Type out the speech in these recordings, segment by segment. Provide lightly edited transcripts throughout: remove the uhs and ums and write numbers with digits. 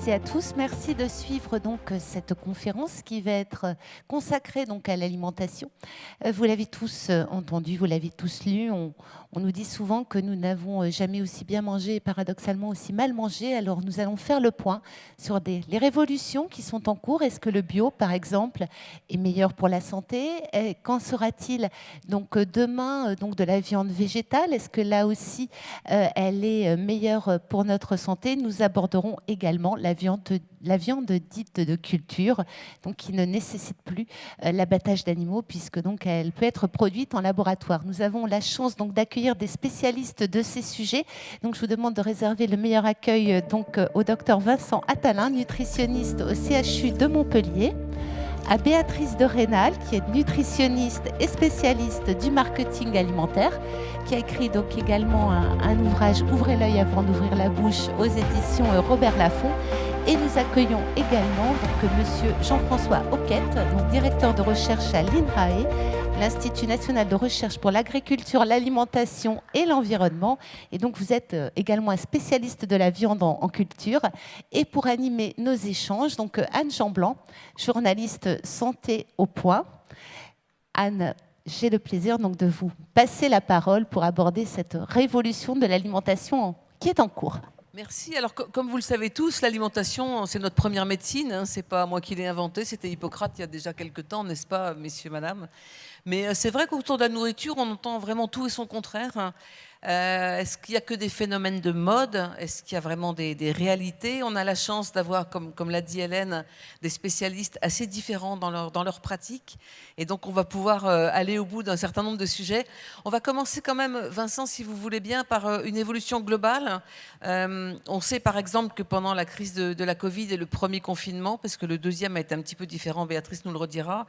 Et à tous, merci de suivre donc cette conférence qui va être consacrée donc à l'alimentation. Vous l'avez tous entendu, vous l'avez tous lu. On nous dit souvent que nous n'avons jamais aussi bien mangé et paradoxalement aussi mal mangé. Alors nous allons faire le point sur les révolutions qui sont en cours. Est-ce que le bio, par exemple, est meilleur pour la santé? Qu'en sera-t-il donc demain donc de la viande végétale? Est-ce que là aussi elle est meilleure pour notre santé? Nous aborderons également la viande dite de culture, donc qui ne nécessite plus l'abattage d'animaux, puisque donc elle peut être produite en laboratoire. Nous avons la chance donc d'accueillir des spécialistes de ces sujets. Donc je vous demande de réserver le meilleur accueil donc au docteur Vincent Attalin, nutritionniste au CHU de Montpellier, à Béatrice de Rénal, qui est nutritionniste et spécialiste du marketing alimentaire, qui a écrit donc également un ouvrage « Ouvrez l'œil avant d'ouvrir la bouche » aux éditions Robert Laffont. Et nous accueillons également donc monsieur Jean-François Auquette, donc directeur de recherche à l'INRAE, l'Institut national de recherche pour l'agriculture, l'alimentation et l'environnement. Et donc vous êtes également un spécialiste de la viande en culture. Et pour animer nos échanges, donc Anne Jean-Blanc, journaliste santé au point. Anne, j'ai le plaisir donc de vous passer la parole pour aborder cette révolution de l'alimentation qui est en cours. Merci. Alors, comme vous le savez tous, l'alimentation, c'est notre première médecine. Hein. C'est pas moi qui l'ai inventée, c'était Hippocrate il y a déjà quelques temps, n'est-ce pas, messieurs, madame? Mais c'est vrai qu'autour de la nourriture, on entend vraiment tout et son contraire. Hein. Est-ce qu'il n'y a que des phénomènes de mode? Est-ce qu'il y a vraiment des réalités? On a la chance d'avoir, comme l'a dit Hélène, des spécialistes assez différents dans leur pratique. Et donc, on va pouvoir aller au bout d'un certain nombre de sujets. On va commencer quand même, Vincent, si vous voulez bien, par une évolution globale. On sait par exemple que pendant la crise de la Covid et le premier confinement, parce que le deuxième a été un petit peu différent, Béatrice nous le redira,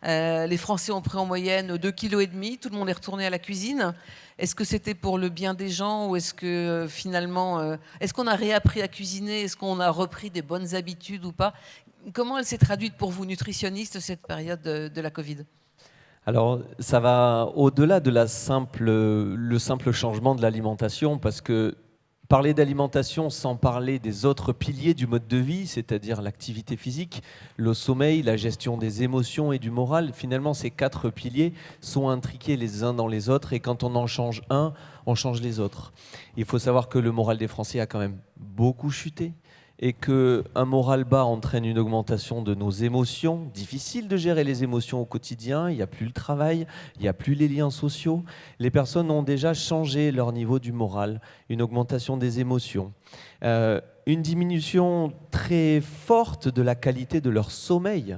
les Français ont pris en moyenne 2,5 kg, tout le monde est retourné à la cuisine. Est-ce que c'était pour le bien des gens ou est-ce que finalement, est-ce qu'on a réappris à cuisiner? Est-ce qu'on a repris des bonnes habitudes ou pas? Comment elle s'est traduite pour vous, nutritionniste, cette période de la Covid? Alors, ça va au-delà de le simple changement de l'alimentation, parce que parler d'alimentation sans parler des autres piliers du mode de vie, c'est-à-dire l'activité physique, le sommeil, la gestion des émotions et du moral, finalement, ces 4 piliers sont intriqués les uns dans les autres et quand on en change un, on change les autres. Il faut savoir que le moral des Français a quand même beaucoup chuté et qu'un moral bas entraîne une augmentation de nos émotions. Difficile de gérer les émotions au quotidien, il n'y a plus le travail, il n'y a plus les liens sociaux. Les personnes ont déjà changé leur niveau du moral, une augmentation des émotions, une diminution très forte de la qualité de leur sommeil.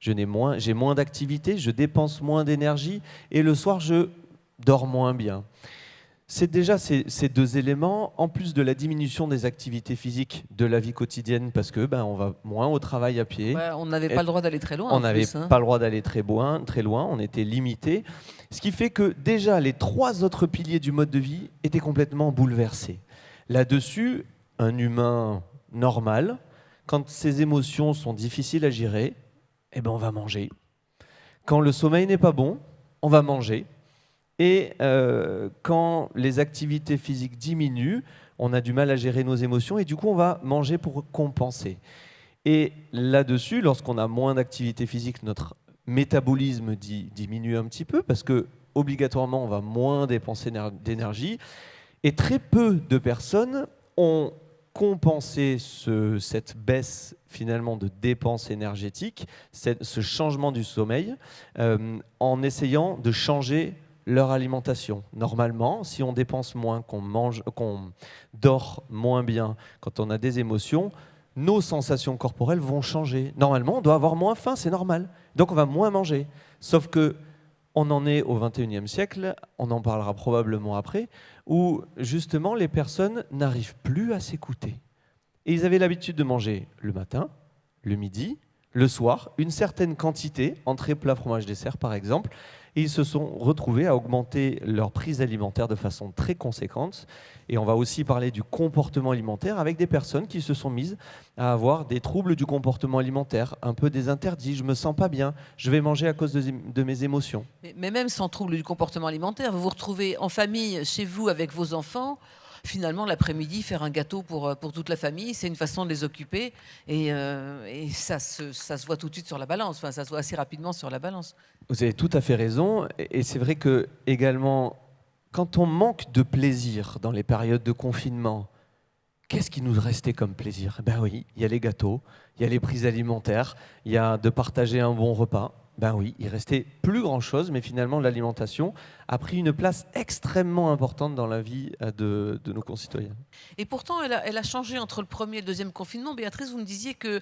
J'ai moins d'activité, je dépense moins d'énergie et le soir, je dors moins bien. C'est déjà ces 2 éléments, en plus de la diminution des activités physiques de la vie quotidienne, parce que on va moins au travail à pied. Ouais, on n'avait pas le droit d'aller très loin. On n'avait pas le droit d'aller très loin, on était limité. Ce qui fait que déjà les 3 autres piliers du mode de vie étaient complètement bouleversés. Là-dessus, un humain normal, quand ses émotions sont difficiles à gérer, on va manger. Quand le sommeil n'est pas bon, on va manger. Et quand les activités physiques diminuent, on a du mal à gérer nos émotions et du coup on va manger pour compenser. Et là-dessus, lorsqu'on a moins d'activité physique, notre métabolisme diminue un petit peu parce que obligatoirement on va moins dépenser d'énergie. Et très peu de personnes ont compensé cette baisse finalement de dépenses énergétiques, ce changement du sommeil, en essayant de changer leur alimentation. Normalement, si on dépense moins, qu'on dort moins bien, quand on a des émotions, nos sensations corporelles vont changer. Normalement, on doit avoir moins faim, c'est normal. Donc on va moins manger. Sauf que on en est au XXIe siècle, on en parlera probablement après, où justement les personnes n'arrivent plus à s'écouter. Et ils avaient l'habitude de manger le matin, le midi, le soir, une certaine quantité, entrée, plat, fromage, dessert par exemple, et ils se sont retrouvés à augmenter leur prise alimentaire de façon très conséquente. Et on va aussi parler du comportement alimentaire avec des personnes qui se sont mises à avoir des troubles du comportement alimentaire, un peu des interdits, je me sens pas bien, je vais manger à cause de mes émotions. Mais même sans trouble du comportement alimentaire, vous vous retrouvez en famille, chez vous, avec vos enfants. Finalement, l'après-midi, faire un gâteau pour toute la famille, c'est une façon de les occuper. Et ça se voit tout de suite sur la balance. Enfin, ça se voit assez rapidement sur la balance. Vous avez tout à fait raison. Et c'est vrai que, également, quand on manque de plaisir dans les périodes de confinement, qu'est-ce qui nous restait comme plaisir? Ben oui, il y a les gâteaux, il y a les prises alimentaires, il y a de partager un bon repas. Ben oui, il restait plus grand-chose, mais finalement l'alimentation a pris une place extrêmement importante dans la vie de nos concitoyens. Et pourtant, elle a changé entre le premier et le deuxième confinement. Béatrice, vous me disiez que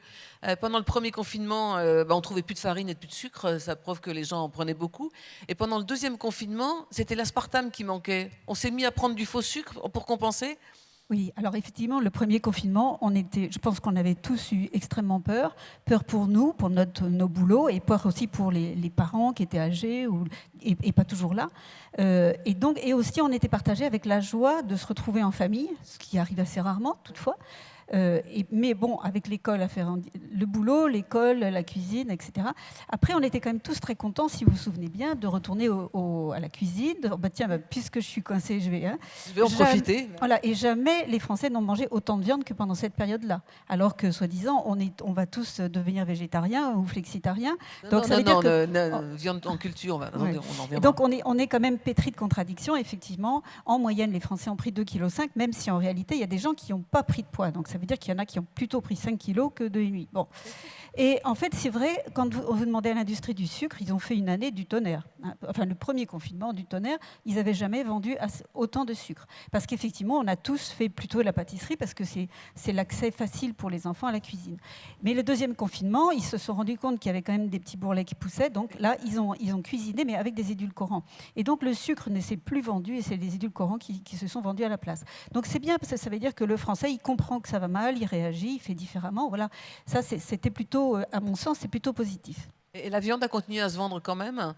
pendant le premier confinement, on trouvait plus de farine et plus de sucre. Ça prouve que les gens en prenaient beaucoup. Et pendant le deuxième confinement, c'était l'aspartame qui manquait. On s'est mis à prendre du faux sucre pour compenser. Oui, alors effectivement, le premier confinement, je pense qu'on avait tous eu extrêmement peur. Peur pour nous, pour nos boulots, et peur aussi pour les parents qui étaient âgés et pas toujours là. Et aussi, on était partagé avec la joie de se retrouver en famille, ce qui arrive assez rarement, toutefois. Mais bon, avec l'école à faire, le boulot, l'école, la cuisine, etc. Après, on était quand même tous très contents, si vous vous souvenez bien, de retourner à la cuisine. Puisque je suis coincée, je vais en profiter. Voilà, et jamais les Français n'ont mangé autant de viande que pendant cette période-là. Alors que, soi-disant, on va tous devenir végétariens ou flexitariens. Donc, viande en culture, on en viendra. Donc, on est quand même pétri de contradictions. Effectivement, en moyenne, les Français ont pris 2,5 kg, même si en réalité, il y a des gens qui n'ont pas pris de poids. Donc, ça veut dire qu'il y en a qui ont plutôt pris 5 kilos que 2,5. Bon. Et en fait, c'est vrai, quand vous demandez à l'industrie du sucre, ils ont fait une année du tonnerre. Enfin, le premier confinement du tonnerre, ils n'avaient jamais vendu autant de sucre. Parce qu'effectivement, on a tous fait plutôt la pâtisserie parce que c'est l'accès facile pour les enfants à la cuisine. Mais le deuxième confinement, ils se sont rendus compte qu'il y avait quand même des petits bourrelets qui poussaient. Donc là, ils ont cuisiné, mais avec des édulcorants. Et donc, le sucre ne s'est plus vendu et c'est les édulcorants qui se sont vendus à la place. Donc, c'est bien parce que ça veut dire que le Français, il comprend que ça va mal, il réagit, il fait différemment. Voilà. Ça, c'était plutôt, à mon sens, c'est plutôt positif. Et la viande a continué à se vendre quand même?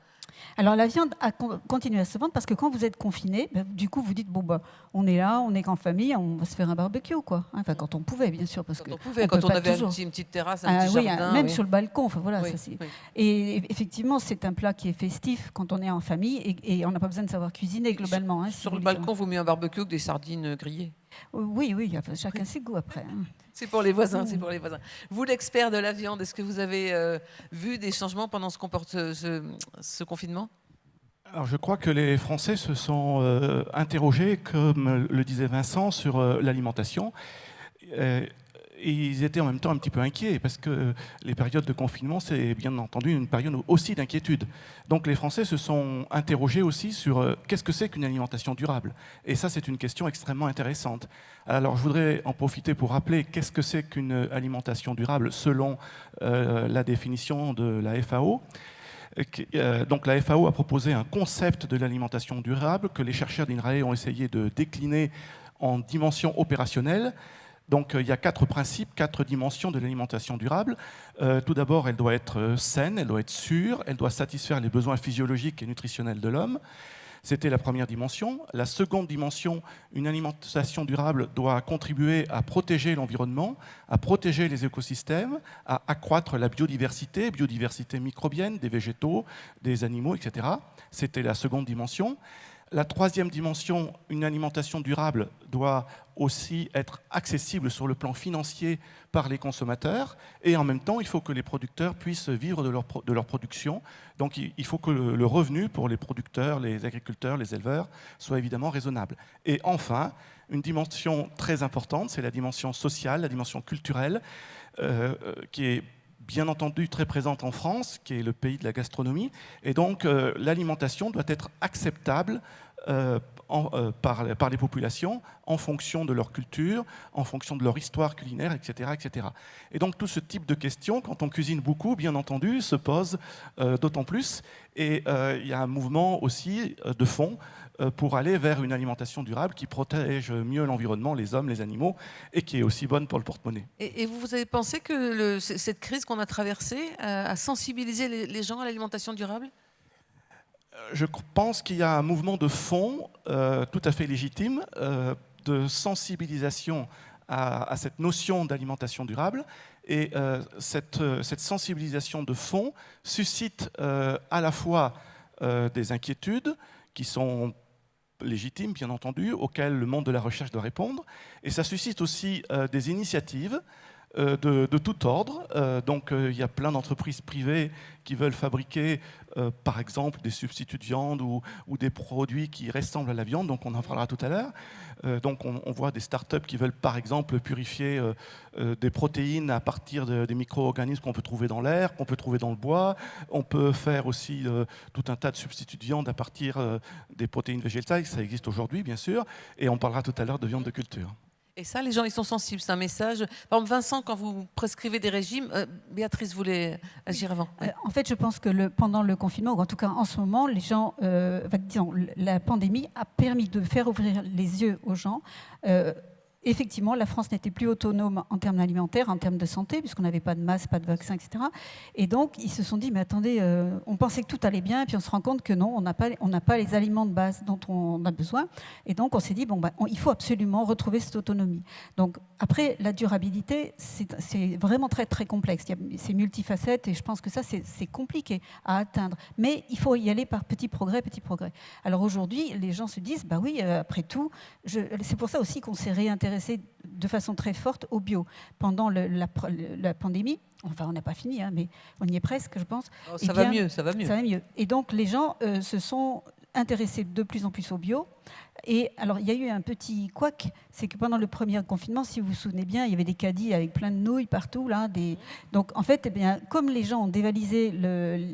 Alors la viande a continué à se vendre parce que quand vous êtes confiné, du coup vous dites on est là, on est qu'en famille, on va se faire un barbecue quoi. Enfin quand on pouvait bien sûr parce quand on avait une petite terrasse, un petit jardin, même sur le balcon. Enfin voilà. Oui, ça, Et effectivement c'est un plat qui est festif quand on est en famille et on n'a pas besoin de savoir cuisiner globalement. Sur le balcon, vous mettez un barbecue avec des sardines grillées. Oui, enfin, chacun ses goûts après. C'est pour les voisins, c'est pour les voisins. Vous, l'expert de la viande, est-ce que vous avez vu des changements pendant ce confinement? Alors, je crois que les Français se sont interrogés, comme le disait Vincent, sur l'alimentation. Et ils étaient en même temps un petit peu inquiets, parce que les périodes de confinement, c'est bien entendu une période aussi d'inquiétude. Donc les Français se sont interrogés aussi sur qu'est-ce que c'est qu'une alimentation durable. Et ça, c'est une question extrêmement intéressante. Alors je voudrais en profiter pour rappeler qu'est-ce que c'est qu'une alimentation durable selon la définition de la FAO. Donc la FAO a proposé un concept de l'alimentation durable que les chercheurs d'INRAE ont essayé de décliner en dimensions opérationnelles. Donc il y a 4 principes, 4 dimensions de l'alimentation durable. Tout d'abord, elle doit être saine, elle doit être sûre, elle doit satisfaire les besoins physiologiques et nutritionnels de l'homme. C'était la première dimension. La seconde dimension, une alimentation durable doit contribuer à protéger l'environnement, à protéger les écosystèmes, à accroître la biodiversité microbienne des végétaux, des animaux, etc. C'était la seconde dimension. La troisième dimension, une alimentation durable doit aussi être accessible sur le plan financier par les consommateurs et en même temps, il faut que les producteurs puissent vivre de leur production. Donc il faut que le revenu pour les producteurs, les agriculteurs, les éleveurs soit évidemment raisonnable. Et enfin, une dimension très importante, c'est la dimension sociale, la dimension culturelle, qui est bien entendu très présente en France, qui est le pays de la gastronomie. Et donc, l'alimentation doit être acceptable par les populations en fonction de leur culture, en fonction de leur histoire culinaire, etc., etc. Et donc, tout ce type de questions, quand on cuisine beaucoup, bien entendu, se pose d'autant plus. Et il y a un mouvement aussi de fond pour aller vers une alimentation durable qui protège mieux l'environnement, les hommes, les animaux, et qui est aussi bonne pour le porte-monnaie. Et vous avez pensé que cette crise qu'on a traversée a sensibilisé les gens à l'alimentation durable ? Je pense qu'il y a un mouvement de fond tout à fait légitime de sensibilisation à cette notion d'alimentation durable. Et cette sensibilisation de fond suscite à la fois des inquiétudes qui sont légitimes, bien entendu, auxquelles le monde de la recherche doit répondre. Et ça suscite aussi des initiatives de tout ordre. Donc il y a plein d'entreprises privées qui veulent fabriquer, par exemple, des substituts de viande ou des produits qui ressemblent à la viande. Donc on en parlera tout à l'heure. Donc on voit des startups qui veulent, par exemple, purifier des protéines à partir des micro-organismes qu'on peut trouver dans l'air, qu'on peut trouver dans le bois. On peut faire aussi tout un tas de substituts de viande à partir des protéines végétales. Ça existe aujourd'hui, bien sûr. Et on parlera tout à l'heure de viande de culture. Et ça, les gens, ils sont sensibles. C'est un message. Par exemple, Vincent, quand vous prescrivez des régimes, Béatrice voulait agir avant. Oui. En fait, je pense que pendant le confinement, ou en tout cas en ce moment, les gens, disons, la pandémie a permis de faire ouvrir les yeux aux gens. Effectivement, la France n'était plus autonome en termes alimentaires, en termes de santé, puisqu'on n'avait pas de masques, pas de vaccins, etc. Et donc, ils se sont dit, mais attendez, on pensait que tout allait bien, et puis on se rend compte que non, on n'a pas les aliments de base dont on a besoin. Et donc, on s'est dit, il faut absolument retrouver cette autonomie. Donc, après, la durabilité, c'est vraiment très, très complexe. C'est multifacette, et je pense que ça, c'est compliqué à atteindre. Mais il faut y aller par petits progrès, petits progrès. Alors aujourd'hui, les gens se disent, bah oui, après tout, c'est pour ça aussi qu'on s'est réintéressé de façon très forte au bio. Pendant la pandémie, enfin on n'a pas fini, hein, mais on y est presque, je pense. Oh, ça va mieux. Ça va mieux. Et donc les gens se sont intéressés de plus en plus au bio. Et alors, il y a eu un petit couac, c'est que pendant le premier confinement, si vous vous souvenez bien, il y avait des caddies avec plein de nouilles partout. Là, Donc, en fait, comme les gens ont dévalisé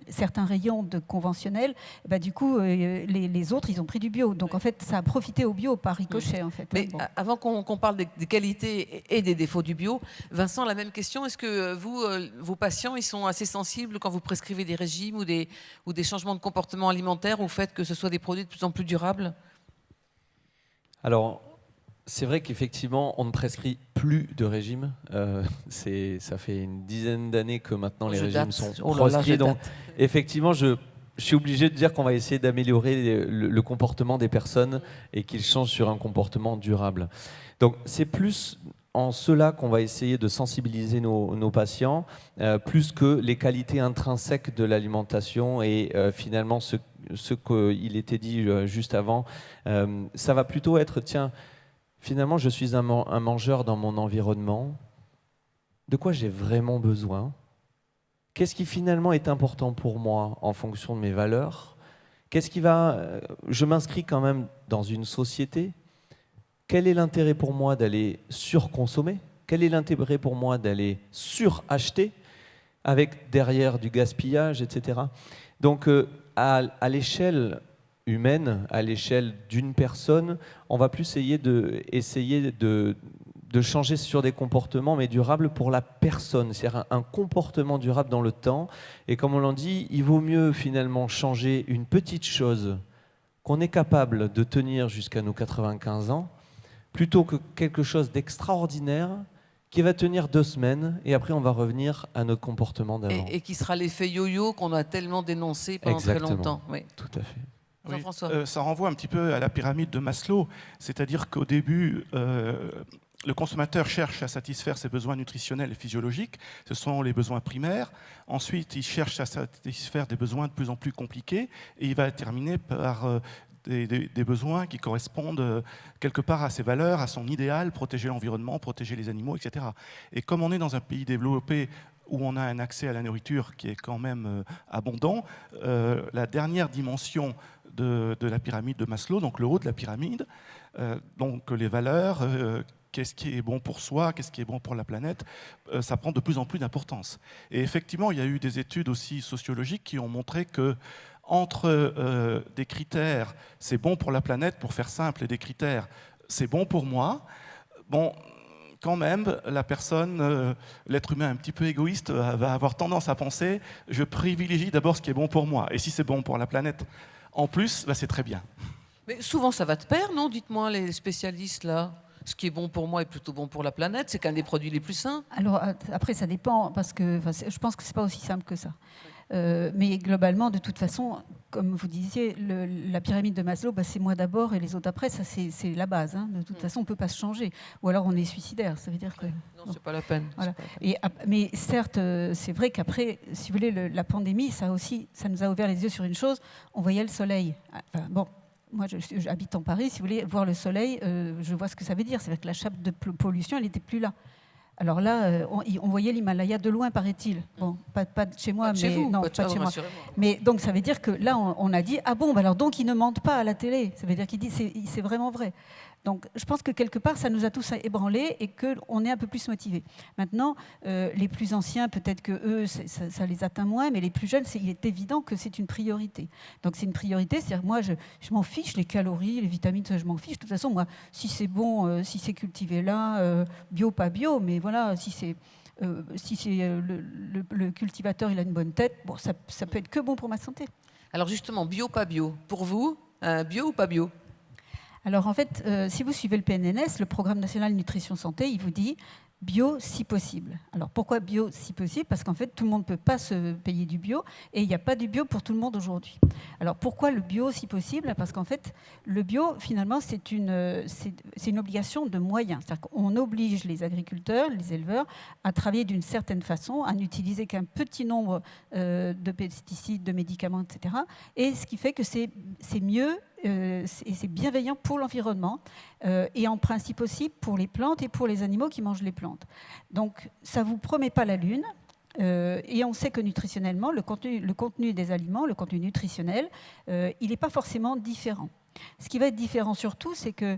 certains rayons de conventionnels, du coup, les autres, ils ont pris du bio. Donc, en fait, ça a profité au bio par ricochet, en fait. Mais avant qu'on parle des qualités et des défauts du bio, Vincent, la même question. Est-ce que vos patients, ils sont assez sensibles quand vous prescrivez des régimes ou des changements de comportement alimentaire au fait que ce soit des produits de plus en plus durables ? Alors, c'est vrai qu'effectivement, on ne prescrit plus de régime. Ça fait une dizaine d'années que maintenant les régimes sont proscrits. Donc, effectivement, je suis obligé de dire qu'on va essayer d'améliorer le comportement des personnes et qu'ils changent sur un comportement durable. Donc, c'est plus en cela qu'on va essayer de sensibiliser nos patients, plus que les qualités intrinsèques de l'alimentation et finalement ce qu'il était dit juste avant. Ça va plutôt être, tiens, finalement je suis un mangeur dans mon environnement, de quoi j'ai vraiment besoin ? Qu'est-ce qui finalement est important pour moi en fonction de mes valeurs ? Je m'inscris quand même dans une société. Quel est l'intérêt pour moi d'aller surconsommer ? Quel est l'intérêt pour moi d'aller suracheter avec derrière du gaspillage, etc. Donc, à l'échelle humaine, à l'échelle d'une personne, on va plus essayer de changer sur des comportements, mais durables pour la personne, c'est-à-dire un comportement durable dans le temps. Et comme on l'a dit, il vaut mieux finalement changer une petite chose qu'on est capable de tenir jusqu'à nos 95 ans, plutôt que quelque chose d'extraordinaire qui va tenir 2 semaines et après on va revenir à notre comportement d'avant. Et qui sera l'effet yo-yo qu'on a tellement dénoncé pendant très longtemps. Oui. Tout à fait. Jean-François. Ça renvoie un petit peu à la pyramide de Maslow, c'est-à-dire qu'au début, le consommateur cherche à satisfaire ses besoins nutritionnels et physiologiques, ce sont les besoins primaires. Ensuite, il cherche à satisfaire des besoins de plus en plus compliqués et il va terminer par des besoins qui correspondent quelque part à ses valeurs, à son idéal, protéger l'environnement, protéger les animaux, etc. Et comme on est dans un pays développé où on a un accès à la nourriture qui est quand même abondant, la dernière dimension de la pyramide de Maslow, donc le haut de la pyramide, donc les valeurs, qu'est-ce qui est bon pour soi, qu'est-ce qui est bon pour la planète, ça prend de plus en plus d'importance. Et effectivement, il y a eu des études aussi sociologiques qui ont montré que entre des critères, c'est bon pour la planète, pour faire simple, et des critères, c'est bon pour moi, quand même, la personne, l'être humain un petit peu égoïste, va avoir tendance à penser, je privilégie d'abord ce qui est bon pour moi. Et si c'est bon pour la planète, en plus, c'est très bien. Mais souvent, ça va de pair, non ? Dites-moi, les spécialistes, là. Ce qui est bon pour moi est plutôt bon pour la planète. C'est qu'un des produits les plus sains. Alors, après, ça dépend, parce que je pense que c'est pas aussi simple que ça. Mais globalement, de toute façon, comme vous disiez, la pyramide de Maslow, c'est moi d'abord et les autres après, ça c'est la base. Hein. De toute façon, on ne peut pas se changer. Ou alors on est suicidaire, ça veut dire que... Non, c'est pas la peine. Voilà. C'est pas la peine. Mais certes, c'est vrai qu'après, si vous voulez, la pandémie, ça nous a ouvert les yeux sur une chose, on voyait le soleil. Enfin, bon, moi j'habite en Paris, si vous voulez, voir le soleil, je vois ce que ça veut dire. C'est-à-dire que la chape de pollution, elle n'était plus là. Alors là, on voyait l'Himalaya de loin, paraît-il. Bon, pas de chez moi, Pas de chez mais vous, non, pas pas de chez moi. rassurez-moi. Mais donc ça veut dire que là, on a dit ah bon, alors donc ils ne mentent pas à la télé. Ça veut dire qu'ils disent c'est vraiment vrai. Donc je pense que quelque part, ça nous a tous ébranlés et qu'on est un peu plus motivés. Maintenant, les plus anciens, peut-être que eux, ça les atteint moins, mais les plus jeunes, il est évident que c'est une priorité. Donc c'est une priorité, c'est-à-dire moi, je m'en fiche, les calories, les vitamines, ça, je m'en fiche. De toute façon, moi, si c'est bon, si c'est cultivé là, bio, pas bio, mais voilà, si c'est le cultivateur, il a une bonne tête, bon, ça peut être que bon pour ma santé. Alors justement, bio, pas bio. Pour vous, bio ou pas bio? Alors en fait, si vous suivez le PNNS, le Programme national nutrition santé, il vous dit bio si possible. Alors pourquoi bio si possible? Parce qu'en fait, tout le monde ne peut pas se payer du bio et il n'y a pas du bio pour tout le monde aujourd'hui. Alors pourquoi le bio si possible? Parce qu'en fait, le bio, finalement, c'est une obligation de moyens. C'est-à-dire qu'on oblige les agriculteurs, les éleveurs, à travailler d'une certaine façon, à n'utiliser qu'un petit nombre de pesticides, de médicaments, etc. Et ce qui fait que c'est mieux et c'est bienveillant pour l'environnement et en principe aussi pour les plantes et pour les animaux qui mangent les plantes. Donc ça ne vous promet pas la lune et on sait que nutritionnellement, le contenu des aliments, le contenu nutritionnel, il n'est pas forcément différent. Ce qui va être différent surtout, c'est que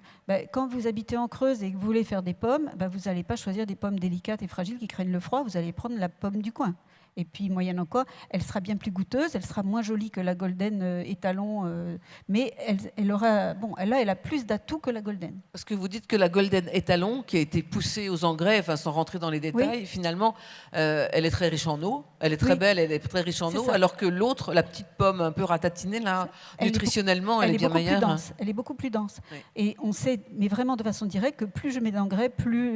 quand vous habitez en Creuse et que vous voulez faire des pommes, vous n'allez pas choisir des pommes délicates et fragiles qui craignent le froid, vous allez prendre la pomme du coin. Et puis, moyennant quoi, elle sera bien plus goûteuse, elle sera moins jolie que la Golden étalon, mais elle a plus d'atouts que la Golden. Parce que vous dites que la Golden étalon, qui a été poussée aux engrais, sans rentrer dans les détails, Oui. Finalement, elle est très riche en eau, elle est très belle, elle est très riche en eau, alors que l'autre, la petite pomme un peu ratatinée, là, nutritionnellement, elle est bien meilleure. Elle est beaucoup plus dense. Oui. Et on sait, mais vraiment de façon directe, que plus je mets d'engrais,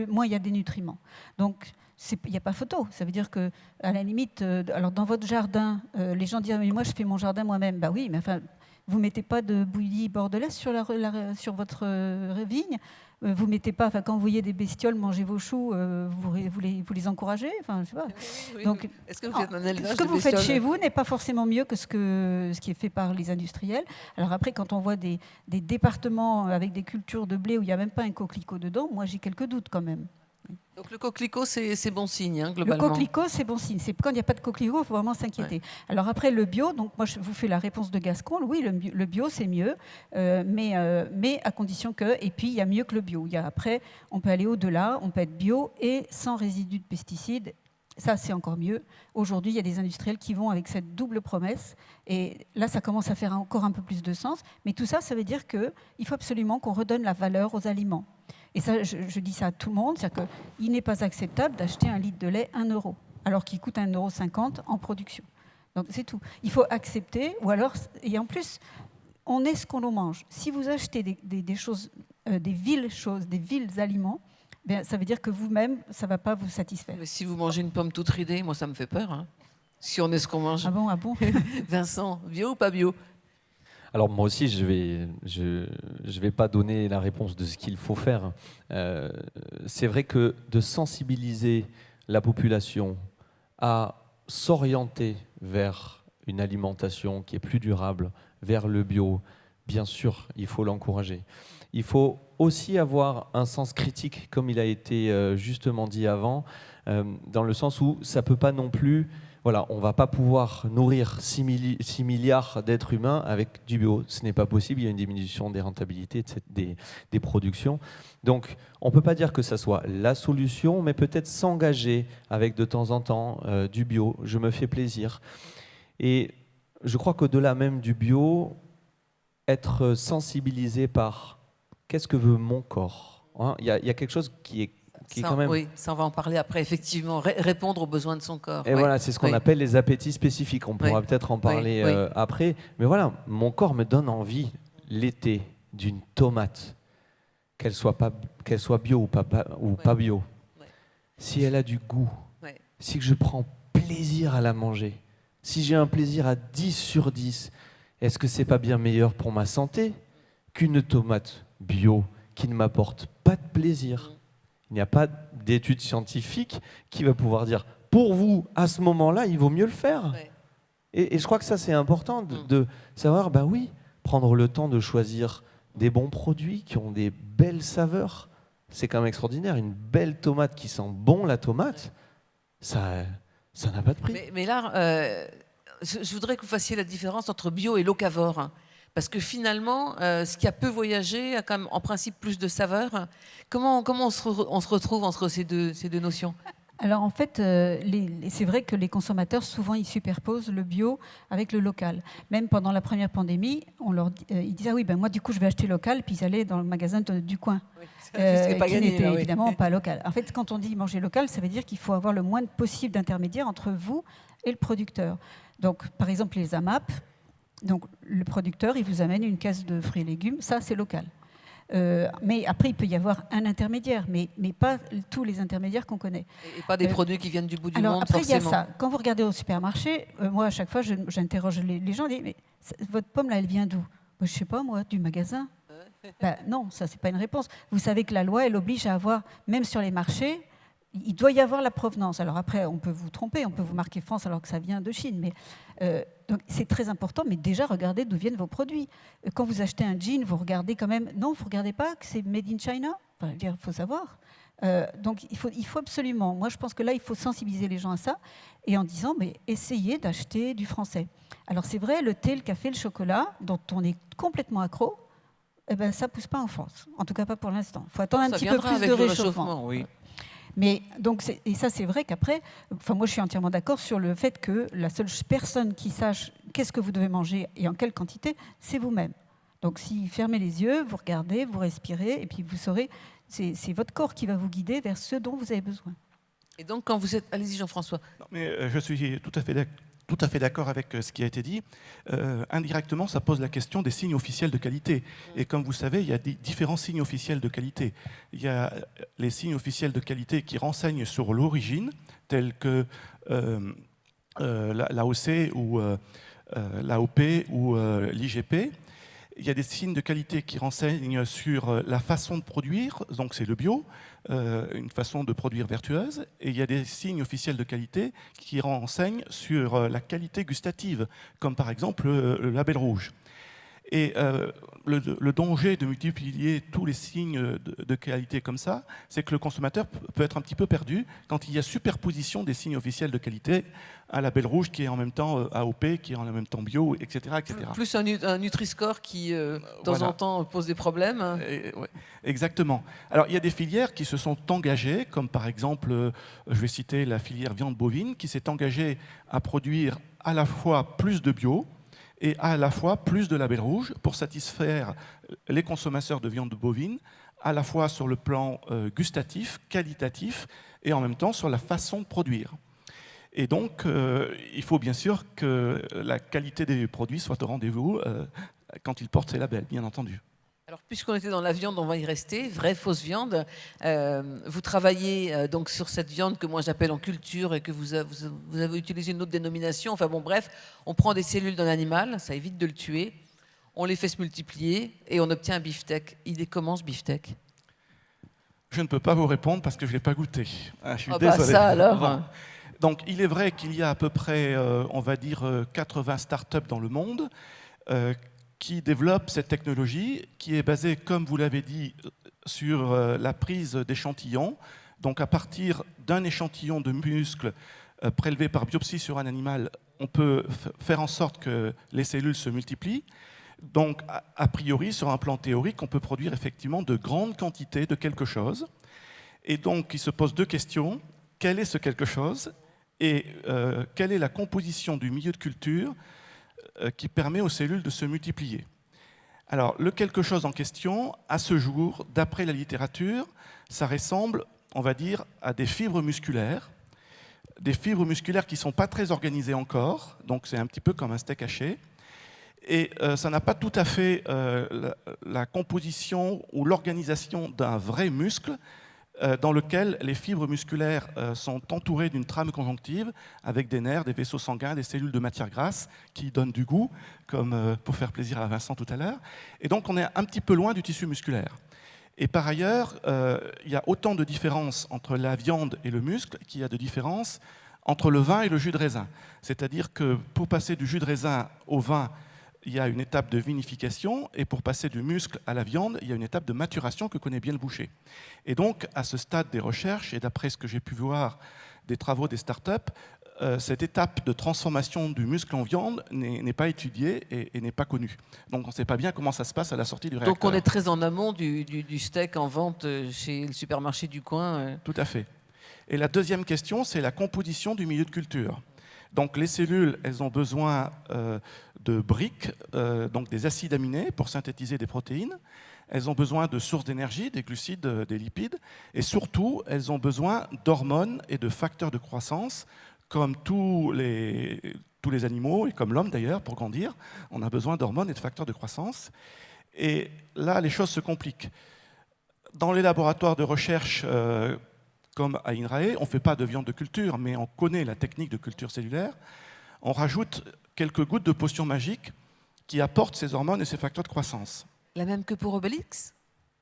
moins il y a des nutriments. Donc, il n'y a pas photo. Ça veut dire que, à la limite, alors dans votre jardin, les gens disent mais moi je fais mon jardin moi-même. Oui, mais enfin, vous mettez pas de bouillie bordelaise sur votre vigne. Vous mettez pas. Enfin, quand vous voyez des bestioles manger vos choux, vous les encouragez. Enfin, je sais pas. Oui. Donc, est-ce que vous faites un élevage ce que de vous faites bestioles? chez vous n'est pas forcément mieux que ce qui est fait par les industriels. Alors après, quand on voit des départements avec des cultures de blé où il n'y a même pas un coquelicot dedans, moi j'ai quelques doutes quand même. Donc le coquelicot, c'est bon signe, Le globalement. coquelicot, c'est bon signe. C'est quand il n'y a pas de coquelicot, il faut vraiment s'inquiéter. Ouais. Alors après, le bio, donc moi je vous fais la réponse de Gascon. Oui, le bio c'est mieux, mais à condition que. Et puis il y a mieux que le bio. Après, on peut aller au-delà, on peut être bio et sans résidus de pesticides. Ça, c'est encore mieux. Aujourd'hui, il y a des industriels qui vont avec cette double promesse. Et là, ça commence à faire encore un peu plus de sens. Mais tout ça, ça veut dire qu'il faut absolument qu'on redonne la valeur aux aliments. Et ça, je dis ça à tout le monde. C'est-à-dire qu'il n'est pas acceptable d'acheter un litre de lait 1 €, alors qu'il coûte 1,50 € en production. Donc, c'est tout. Il faut accepter. Ou alors, et en plus, on est ce qu'on en mange. Si vous achetez des choses, des vils aliments, ça veut dire que vous-même, ça ne va pas vous satisfaire. Mais si vous mangez une pomme toute ridée, moi ça me fait peur. Si on est ce qu'on mange. Ah bon. Vincent, bio ou pas bio? Alors moi aussi, je vais pas donner la réponse de ce qu'il faut faire. C'est vrai que de sensibiliser la population à s'orienter vers une alimentation qui est plus durable, vers le bio, bien sûr, il faut l'encourager. Il faut aussi avoir un sens critique, comme il a été justement dit avant, dans le sens où ça peut pas non plus... Voilà, on ne va pas pouvoir nourrir 6 milliards d'êtres humains avec du bio. Ce n'est pas possible, il y a une diminution des rentabilités, des productions. Donc, on ne peut pas dire que ça soit la solution, mais peut-être s'engager avec de temps en temps du bio. Je me fais plaisir. Et je crois qu'au-delà même du bio, être sensibilisé par qu'est-ce que veut mon corps. Il y a quelque chose qui est quand même... Oui, ça on va en parler après, effectivement, répondre aux besoins de son corps. Et voilà, c'est ce qu'on appelle les appétits spécifiques. On pourra peut-être en parler après. Mais voilà, mon corps me donne envie, l'été, d'une tomate, qu'elle soit bio ou pas bio. Ouais. Si elle a du goût, si je prends plaisir à la manger, si j'ai un plaisir à 10 sur 10, est-ce que c'est pas bien meilleur pour ma santé qu'une tomate bio qui ne m'apporte pas de plaisir? Il n'y a pas d'étude scientifique qui va pouvoir dire pour vous, à ce moment-là, il vaut mieux le faire. Ouais. Et je crois que ça, c'est important de savoir, ben oui, prendre le temps de choisir des bons produits qui ont des belles saveurs. C'est quand même extraordinaire. Une belle tomate qui sent bon la tomate, ça n'a pas de prix. Mais là, je voudrais que vous fassiez la différence entre bio et locavore. Hein. Parce que finalement, ce qui a peu voyagé a quand même en principe plus de saveur. Comment on se retrouve entre ces deux notions? Alors en fait, c'est vrai que les consommateurs, souvent, ils superposent le bio avec le local. Même pendant la première pandémie, ils disaient « Ah oui, ben moi, du coup, je vais acheter local », puis ils allaient dans le magasin du coin, Oui, qui n'était évidemment pas local. En fait, quand on dit manger local, ça veut dire qu'il faut avoir le moins possible d'intermédiaires entre vous et le producteur. Donc, par exemple, les AMAP, donc le producteur, il vous amène une caisse de fruits et légumes, ça, c'est local. Mais après, il peut y avoir un intermédiaire, mais pas tous les intermédiaires qu'on connaît. Et pas des produits qui viennent du bout du Alors monde, après, forcément. il y a ça. Quand vous regardez au supermarché, moi, à chaque fois, j'interroge les gens, je dis, mais votre pomme, là, elle vient d'où? Je ne sais pas, moi, du magasin. Ben, non, ça, c'est pas une réponse. Vous savez que la loi, elle oblige à avoir, même sur les marchés, il doit y avoir la provenance. Alors après, on peut vous tromper, on peut vous marquer France alors que ça vient de Chine, mais donc c'est très important. Mais déjà, regardez d'où viennent vos produits. Quand vous achetez un jean, vous regardez quand même. Non, vous regardez pas que c'est made in China. Enfin, il faut savoir. Donc il faut absolument. Moi, je pense que là, il faut sensibiliser les gens à ça et en disant, mais essayez d'acheter du français. Alors c'est vrai, le thé, le café, le chocolat, dont on est complètement accro. Eh ben, ça ne pousse pas en France. En tout cas, pas pour l'instant. Il faut attendre un petit peu plus de réchauffement. Oui. Mais donc, et ça, c'est vrai qu'après, enfin, moi, je suis entièrement d'accord sur le fait que la seule personne qui sache qu'est-ce que vous devez manger et en quelle quantité, c'est vous-même. Donc, si fermez les yeux, vous regardez, vous respirez, et puis vous saurez, c'est votre corps qui va vous guider vers ce dont vous avez besoin. Et donc, quand vous êtes... Allez-y, Jean-François. Non, mais je suis tout à fait d'accord avec ce qui a été dit. Indirectement, ça pose la question des signes officiels de qualité. Et comme vous savez, il y a différents signes officiels de qualité. Il y a les signes officiels de qualité qui renseignent sur l'origine, tels que l'AOC ou l'AOP ou l'IGP. Il y a des signes de qualité qui renseignent sur la façon de produire, donc c'est le bio, une façon de produire vertueuse. Et il y a des signes officiels de qualité qui renseignent sur la qualité gustative, comme par exemple le label rouge. Et le danger de multiplier tous les signes de qualité comme ça, c'est que le consommateur peut être un petit peu perdu quand il y a superposition des signes officiels de qualité, un label rouge qui est en même temps AOP, qui est en même temps bio, etc. etc. Plus un Nutri-Score qui, de temps en temps, pose des problèmes. Ouais, exactement. Alors, il y a des filières qui se sont engagées, comme par exemple, je vais citer la filière viande bovine, qui s'est engagée à produire à la fois plus de bio, et à la fois plus de labels rouges pour satisfaire les consommateurs de viande bovine, à la fois sur le plan gustatif, qualitatif, et en même temps sur la façon de produire. Et donc, il faut bien sûr que la qualité des produits soit au rendez-vous quand ils portent ces labels, bien entendu. Alors, puisqu'on était dans la viande, on va y rester. Vraie, fausse viande. Vous travaillez donc sur cette viande que moi j'appelle en culture et que vous avez utilisé une autre dénomination. Enfin bon, bref, on prend des cellules d'un animal, ça évite de le tuer. On les fait se multiplier et on obtient un beefsteak. Il est comment ce beefsteak? Je ne peux pas vous répondre parce que je ne l'ai pas goûté. Je suis bah désolé. ça alors. Bon. Donc, il est vrai qu'il y a à peu près, on va dire, 80 startups dans le monde qui développent cette technologie qui est basée, comme vous l'avez dit, sur la prise d'échantillons. Donc à partir d'un échantillon de muscles prélevé par biopsie sur un animal, on peut faire en sorte que les cellules se multiplient. Donc a priori, sur un plan théorique, on peut produire effectivement de grandes quantités de quelque chose. Et donc il se pose deux questions. Quel est ce quelque chose? Et quelle est la composition du milieu de culture qui permet aux cellules de se multiplier? Alors, le quelque chose en question, à ce jour, d'après la littérature, ça ressemble, on va dire, à des fibres musculaires qui ne sont pas très organisées encore, donc c'est un petit peu comme un steak haché, et ça n'a pas tout à fait la composition ou l'organisation d'un vrai muscle, dans lequel les fibres musculaires sont entourées d'une trame conjonctive avec des nerfs, des vaisseaux sanguins, des cellules de matière grasse qui donnent du goût, comme pour faire plaisir à Vincent tout à l'heure. Et donc on est un petit peu loin du tissu musculaire. Et par ailleurs, il y a autant de différences entre la viande et le muscle qu'il y a de différences entre le vin et le jus de raisin. C'est-à-dire que pour passer du jus de raisin au vin, il y a une étape de vinification, et pour passer du muscle à la viande, il y a une étape de maturation que connaît bien le boucher. Et donc, à ce stade des recherches, et d'après ce que j'ai pu voir des travaux des startups, cette étape de transformation du muscle en viande n'est pas étudiée et n'est pas connue. Donc, on ne sait pas bien comment ça se passe à la sortie du réacteur. Donc, on est très en amont du steak en vente chez le supermarché du coin. Tout à fait. Et la deuxième question, c'est la composition du milieu de culture. Donc les cellules, elles ont besoin de briques, donc des acides aminés pour synthétiser des protéines. Elles ont besoin de sources d'énergie, des glucides, des lipides. Et surtout, elles ont besoin d'hormones et de facteurs de croissance, comme tous les animaux, et comme l'homme d'ailleurs, pour grandir. On a besoin d'hormones et de facteurs de croissance. Et là, les choses se compliquent. Dans les laboratoires de recherche comme à INRAE, on ne fait pas de viande de culture, mais on connaît la technique de culture cellulaire. On rajoute quelques gouttes de potion magique qui apportent ces hormones et ces facteurs de croissance. La même que pour Obélix ?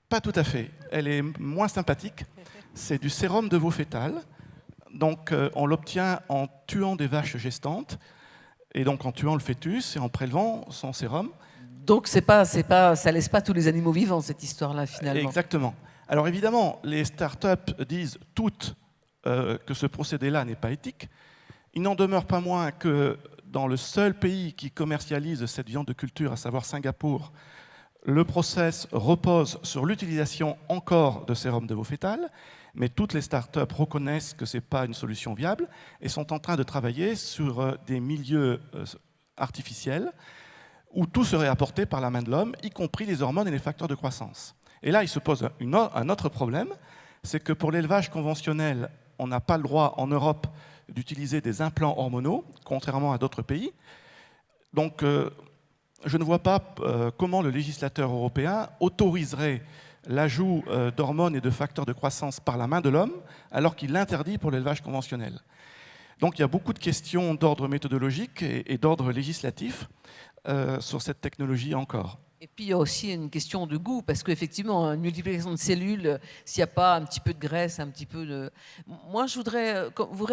Pas tout à fait. Elle est moins sympathique. C'est du sérum de veau fœtal. Donc, on l'obtient en tuant des vaches gestantes, et donc en tuant le fœtus et en prélevant son sérum. Donc, ça laisse pas tous les animaux vivants, cette histoire-là, finalement. Exactement. Alors évidemment, les startups disent toutes que ce procédé-là n'est pas éthique. Il n'en demeure pas moins que dans le seul pays qui commercialise cette viande de culture, à savoir Singapour, le process repose sur l'utilisation encore de sérum de veau fœtal, mais toutes les startups reconnaissent que ce n'est pas une solution viable et sont en train de travailler sur des milieux artificiels où tout serait apporté par la main de l'homme, y compris les hormones et les facteurs de croissance. Et là, il se pose un autre problème, c'est que pour l'élevage conventionnel, on n'a pas le droit en Europe d'utiliser des implants hormonaux, contrairement à d'autres pays. Donc, je ne vois pas comment le législateur européen autoriserait l'ajout d'hormones et de facteurs de croissance par la main de l'homme, alors qu'il l'interdit pour l'élevage conventionnel. Donc, il y a beaucoup de questions d'ordre méthodologique et d'ordre législatif sur cette technologie encore. Et puis, il y a aussi une question de goût, parce qu'effectivement, une multiplication de cellules, s'il n'y a pas un petit peu de graisse, un petit peu de... Moi, je voudrais que vous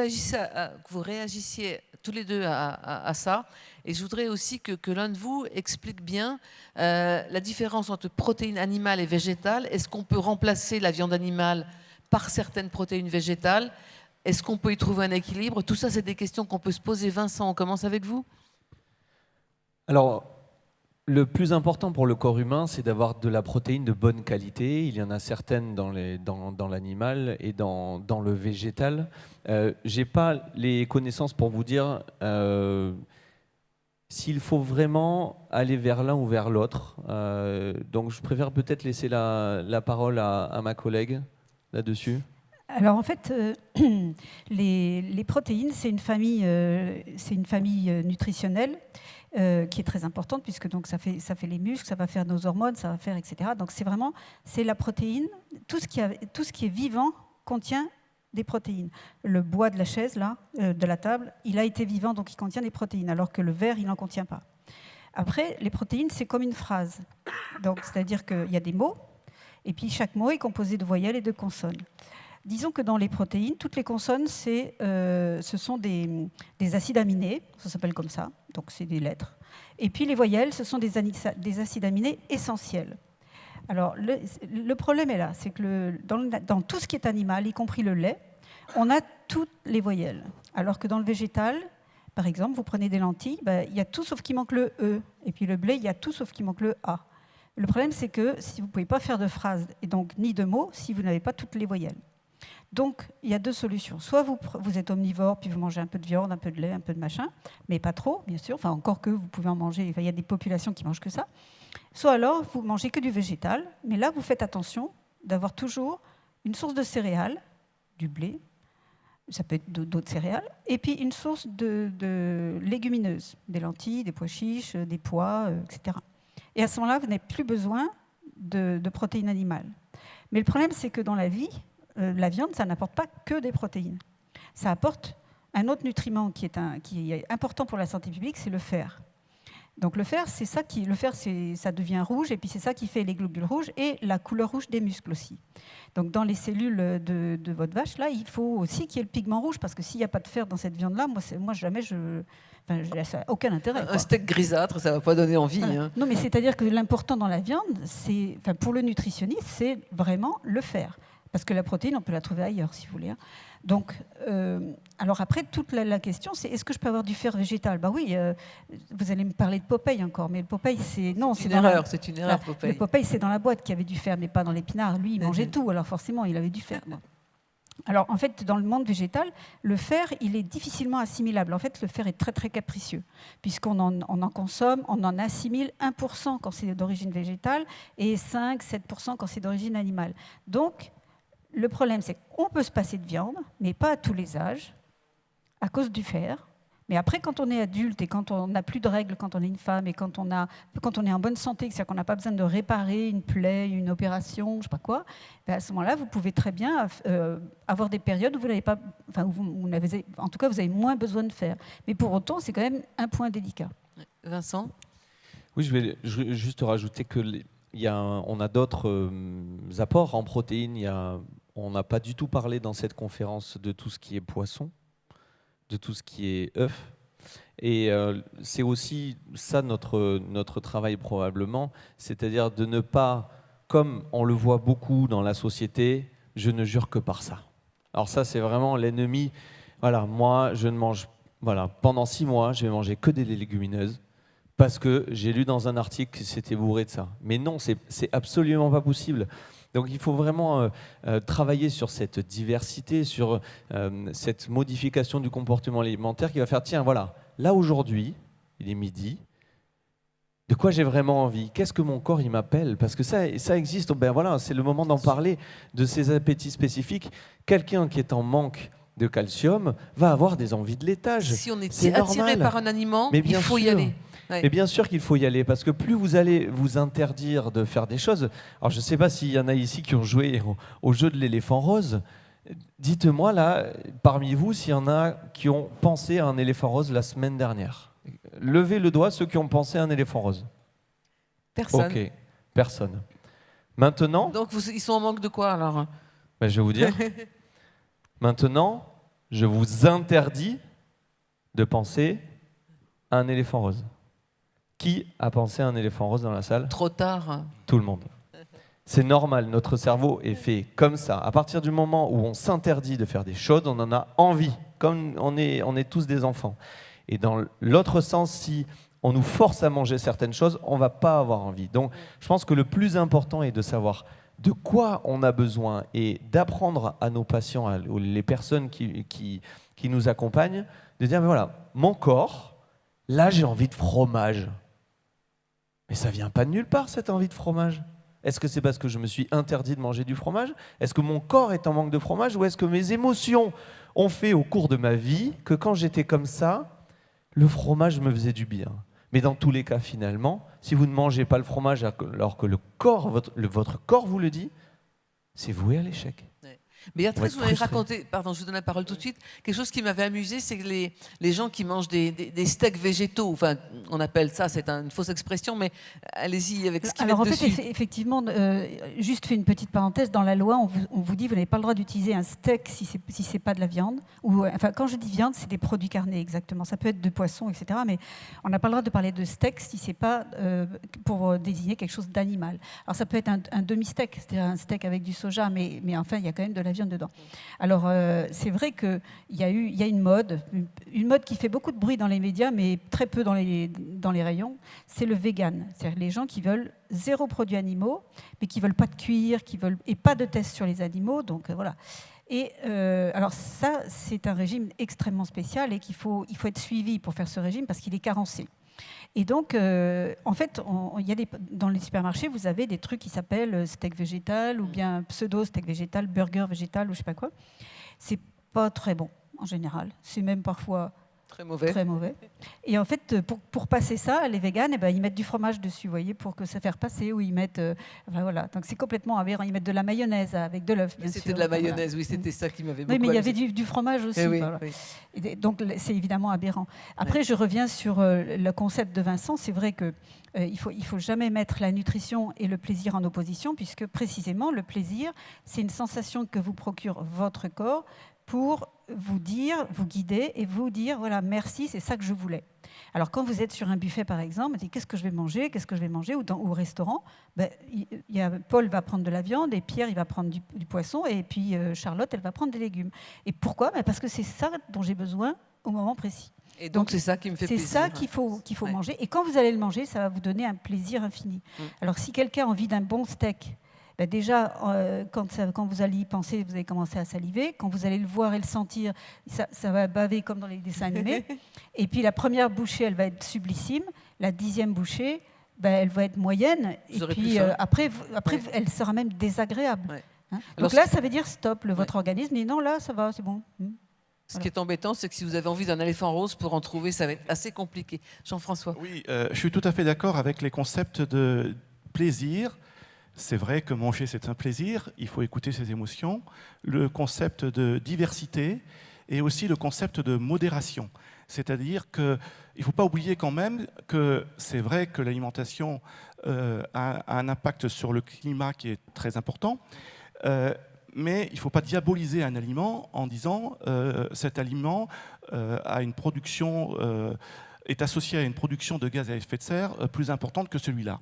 réagissiez tous les deux à ça, et je voudrais aussi que l'un de vous explique bien la différence entre protéines animales et végétales. Est-ce qu'on peut remplacer la viande animale par certaines protéines végétales ? Est-ce qu'on peut y trouver un équilibre ? Tout ça, c'est des questions qu'on peut se poser. Vincent, on commence avec vous ? Alors, le plus important pour le corps humain, c'est d'avoir de la protéine de bonne qualité. Il y en a certaines dans l'animal et dans le végétal. Je n'ai pas les connaissances pour vous dire s'il faut vraiment aller vers l'un ou vers l'autre. Donc je préfère peut-être laisser la parole à ma collègue là-dessus. Alors en fait, les protéines, c'est une famille nutritionnelle qui est très importante, puisque donc ça fait les muscles, ça va faire nos hormones, ça va faire etc. Donc c'est la protéine, tout ce qui est vivant contient des protéines. Le bois de la chaise là, de la table, il a été vivant, donc il contient des protéines, alors que le verre il n'en contient pas. Après, les protéines, c'est comme une phrase. Donc c'est-à-dire qu'il y a des mots, et puis chaque mot est composé de voyelles et de consonnes. Disons que dans les protéines, toutes les consonnes, ce sont des acides aminés, ça s'appelle comme ça, donc c'est des lettres. Et puis les voyelles, ce sont des acides aminés essentiels. Alors le problème est là, c'est que dans tout ce qui est animal, y compris le lait, on a toutes les voyelles. Alors que dans le végétal, par exemple, vous prenez des lentilles, il y a tout sauf qu'il manque le E. Et puis le blé, il y a tout sauf qu'il manque le A. Le problème, c'est que si vous ne pouvez pas faire de phrase, et donc ni de mots, si vous n'avez pas toutes les voyelles. Donc, il y a deux solutions. Soit vous êtes omnivore, puis vous mangez un peu de viande, un peu de lait, un peu de machin, mais pas trop, bien sûr. Enfin, encore que vous pouvez en manger. Il y a des populations qui mangent que ça. Soit alors, vous mangez que du végétal, mais là, vous faites attention d'avoir toujours une source de céréales, du blé, ça peut être d'autres céréales, et puis une source de légumineuses, des lentilles, des pois chiches, des pois, etc. Et à ce moment-là, vous n'avez plus besoin de protéines animales. Mais le problème, c'est que dans la vie, la viande, ça n'apporte pas que des protéines. Ça apporte un autre nutriment qui est important pour la santé publique, c'est le fer. Donc le fer, ça devient rouge, et puis c'est ça qui fait les globules rouges et la couleur rouge des muscles aussi. Donc dans les cellules de votre vache, là, il faut aussi qu'il y ait le pigment rouge, parce que s'il n'y a pas de fer dans cette viande-là, moi jamais ça n'a aucun intérêt. Un steak grisâtre, ça ne va pas donner envie. Voilà. Hein. Non, mais c'est-à-dire que l'important dans la viande, pour le nutritionniste, c'est vraiment le fer. Parce que la protéine, on peut la trouver ailleurs, si vous voulez. Hein. Donc, alors après, toute la question, c'est est-ce que je peux avoir du fer végétal ? Bah oui, vous allez me parler de Popeye encore, mais le Popeye, c'est une erreur, Popeye. Le Popeye, c'est dans la boîte qu'il y avait du fer, mais pas dans l'épinard. Lui, il mangeait tout, alors forcément, il avait du fer. Bon. Alors, en fait, dans le monde végétal, le fer, il est difficilement assimilable. En fait, le fer est très, très capricieux, puisqu'on en consomme, on en assimile 1% quand c'est d'origine végétale et 5-7% quand c'est d'origine animale. Donc, le problème, c'est qu'on peut se passer de viande, mais pas à tous les âges, à cause du fer. Mais après, quand on est adulte et quand on n'a plus de règles, quand on est une femme et quand on est en bonne santé, c'est-à-dire qu'on n'a pas besoin de réparer une plaie, une opération, je ne sais pas quoi, ben à ce moment-là, vous pouvez très bien avoir des périodes où vous n'avez pas, enfin, en tout cas, vous avez moins besoin de fer. Mais pour autant, c'est quand même un point délicat. Vincent ? Oui, je vais juste rajouter que on a d'autres apports en protéines. On n'a pas du tout parlé dans cette conférence de tout ce qui est poisson, de tout ce qui est œuf. Et c'est aussi ça notre travail probablement, c'est-à-dire de ne pas, comme on le voit beaucoup dans la société, je ne jure que par ça. Alors ça, c'est vraiment l'ennemi. Voilà, moi, je ne mange... Voilà, pendant 6 mois, je vais manger que des légumineuses parce que j'ai lu dans un article que c'était bourré de ça. Mais non, c'est absolument pas possible. Donc il faut vraiment travailler sur cette diversité, sur cette modification du comportement alimentaire qui va faire, tiens, voilà, là aujourd'hui, il est midi, de quoi j'ai vraiment envie ? Qu'est-ce que mon corps il m'appelle ? Parce que ça existe, ben voilà, c'est le moment d'en parler, de ces appétits spécifiques. Quelqu'un qui est en manque de calcium va avoir des envies de laitage. Si on est attiré par un aliment, il faut y aller. Ouais. Mais bien sûr qu'il faut y aller, parce que plus vous allez vous interdire de faire des choses... Alors je ne sais pas s'il y en a ici qui ont joué au jeu de l'éléphant rose. Dites-moi là, parmi vous, s'il y en a qui ont pensé à un éléphant rose la semaine dernière. Levez le doigt ceux qui ont pensé à un éléphant rose. Personne. Ok, personne. Maintenant... Donc ils sont en manque de quoi alors ? Ben, je vais vous dire. Maintenant, je vous interdis de penser à un éléphant rose. Qui a pensé à un éléphant rose dans la salle ? Trop tard. Tout le monde. C'est normal, notre cerveau est fait comme ça. À partir du moment où on s'interdit de faire des choses, on en a envie, comme on est tous des enfants. Et dans l'autre sens, si on nous force à manger certaines choses, on ne va pas avoir envie. Donc je pense que le plus important est de savoir de quoi on a besoin et d'apprendre à nos patients, les personnes qui nous accompagnent, de dire, mais voilà, mon corps, là j'ai envie de fromage. Mais ça vient pas de nulle part, cette envie de fromage. Est-ce que c'est parce que je me suis interdit de manger du fromage ? Est-ce que mon corps est en manque de fromage ? Ou est-ce que mes émotions ont fait au cours de ma vie que quand j'étais comme ça, le fromage me faisait du bien ? Mais dans tous les cas, finalement, si vous ne mangez pas le fromage alors que votre corps vous le dit, c'est voué à l'échec. Ouais. Béatrice, vous m'avez raconté, pardon, je vous donne la parole tout de suite, quelque chose qui m'avait amusé, c'est que les gens qui mangent des steaks végétaux, enfin, on appelle ça, c'est une fausse expression, mais allez-y avec ce qui Alors met dessus. en fait, effectivement, juste fait une petite parenthèse, dans la loi, on vous dit vous n'avez pas le droit d'utiliser un steak si c'est pas de la viande. Ou, enfin, quand je dis viande, c'est des produits carnés exactement. Ça peut être de poisson, etc. Mais on n'a pas le droit de parler de steak si c'est pas pour désigner quelque chose d'animal. Alors ça peut être un demi-steak, c'est-à-dire un steak avec du soja, mais enfin, il y a quand même de la viande dedans. Alors c'est vrai qu'il y a une mode qui fait beaucoup de bruit dans les médias, mais très peu dans les rayons, c'est le vegan. C'est-à-dire les gens qui veulent 0 produits animaux, mais qui veulent pas de cuir, et pas de tests sur les animaux, donc voilà. Et alors ça, c'est un régime extrêmement spécial et qu'il faut être suivi pour faire ce régime parce qu'il est carencé. Et donc, en fait, dans les supermarchés, vous avez des trucs qui s'appellent steak végétal ou bien pseudo-steak végétal, burger végétal ou je sais pas quoi. C'est pas très bon, en général. C'est même parfois Très mauvais. Très mauvais. Et en fait, pour passer ça, les véganes, eh ben, ils mettent du fromage dessus, vous voyez, pour que ça fasse passer, ou ils mettent... enfin, voilà. Donc c'est complètement aberrant. Ils mettent de la mayonnaise avec de l'œuf, bien sûr. C'était de la mayonnaise, oui, c'était ça qui m'avait beaucoup Oui, mais il y avait amusé. du fromage aussi. Eh oui, voilà. oui. Et donc c'est évidemment aberrant. Après, je reviens sur le concept de Vincent. C'est vrai que il faut jamais mettre la nutrition et le plaisir en opposition, puisque précisément le plaisir, c'est une sensation que vous procure votre corps pour vous dire, vous guider et vous dire, voilà, merci, c'est ça que je voulais. Alors quand vous êtes sur un buffet par exemple, vous dites qu'est-ce que je vais manger, ou au restaurant, ben, Paul va prendre de la viande et Pierre il va prendre du poisson et puis Charlotte elle va prendre des légumes. Et pourquoi? Ben, parce que c'est ça dont j'ai besoin au moment précis. Et donc c'est ça qui me fait C'est plaisir. ça qu'il faut manger. Et quand vous allez le manger, ça va vous donner un plaisir infini. Alors si quelqu'un a envie d'un bon steak, ben déjà, quand vous allez y penser, vous allez commencer à saliver. Quand vous allez le voir et le sentir, ça va baver comme dans les dessins animés. Et puis la première bouchée, elle va être sublissime. La 10e bouchée, ben, elle va être moyenne. Et puis après, elle sera même désagréable. Ouais. Hein. Alors, Donc là, ça veut dire stop. Votre organisme dit non, là, ça va, c'est bon. Ce qui est embêtant, c'est que si vous avez envie d'un éléphant rose, pour en trouver, ça va être assez compliqué. Jean-François. Oui, je suis tout à fait d'accord avec les concepts de plaisir. C'est vrai que manger, c'est un plaisir, il faut écouter ses émotions. Le concept de diversité et aussi le concept de modération. C'est-à-dire qu'il ne faut pas oublier quand même que c'est vrai que l'alimentation a un impact sur le climat qui est très important, mais il ne faut pas diaboliser un aliment en disant cet aliment a une production, est associé à une production de gaz à effet de serre plus importante que celui-là.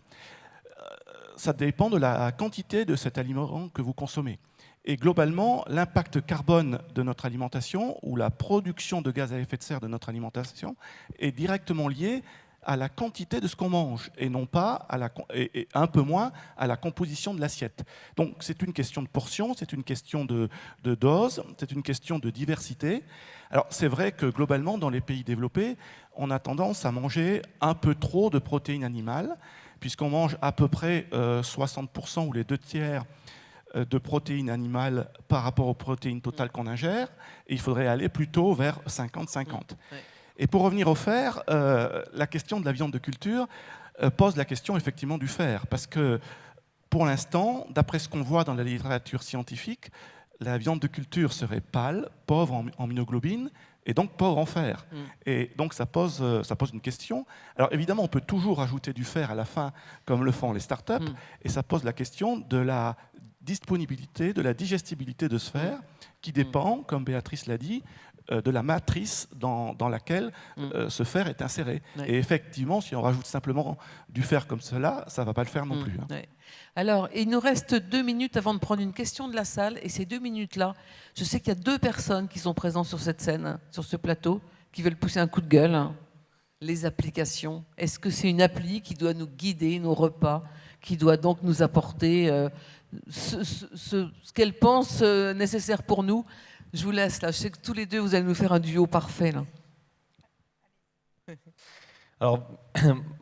Ça dépend de la quantité de cet aliment que vous consommez. Et globalement, l'impact carbone de notre alimentation ou la production de gaz à effet de serre de notre alimentation est directement lié à la quantité de ce qu'on mange et non pas et un peu moins à la composition de l'assiette. Donc c'est une question de portion, c'est une question de dose, c'est une question de diversité. Alors c'est vrai que globalement, dans les pays développés, on a tendance à manger un peu trop de protéines animales, puisqu'on mange à peu près 60% ou les 2/3 de protéines animales par rapport aux protéines totales qu'on ingère, et il faudrait aller plutôt vers 50-50. Et pour revenir au fer, la question de la viande de culture pose la question effectivement du fer, parce que pour l'instant, d'après ce qu'on voit dans la littérature scientifique, la viande de culture serait pâle, pauvre en myoglobine, et donc pauvre en fer. Et donc ça pose une question. Alors évidemment, on peut toujours ajouter du fer à la fin, comme le font les startups, et ça pose la question de la disponibilité, de la digestibilité de ce fer, qui dépend, comme Béatrice l'a dit, de la matrice dans laquelle ce fer est inséré. Et effectivement, si on rajoute simplement du fer comme cela, ça ne va pas le faire non plus. Hein. Alors, il nous reste 2 minutes avant de prendre une question de la salle. Et ces 2 minutes-là, je sais qu'il y a 2 personnes qui sont présentes sur cette scène, sur ce plateau, qui veulent pousser un coup de gueule. Les applications. Est-ce que c'est une appli qui doit nous guider nos repas, qui doit donc nous apporter ce qu'elle pense nécessaire pour nous? Je vous laisse là. Je sais que tous les deux, vous allez nous faire un duo parfait là. Alors,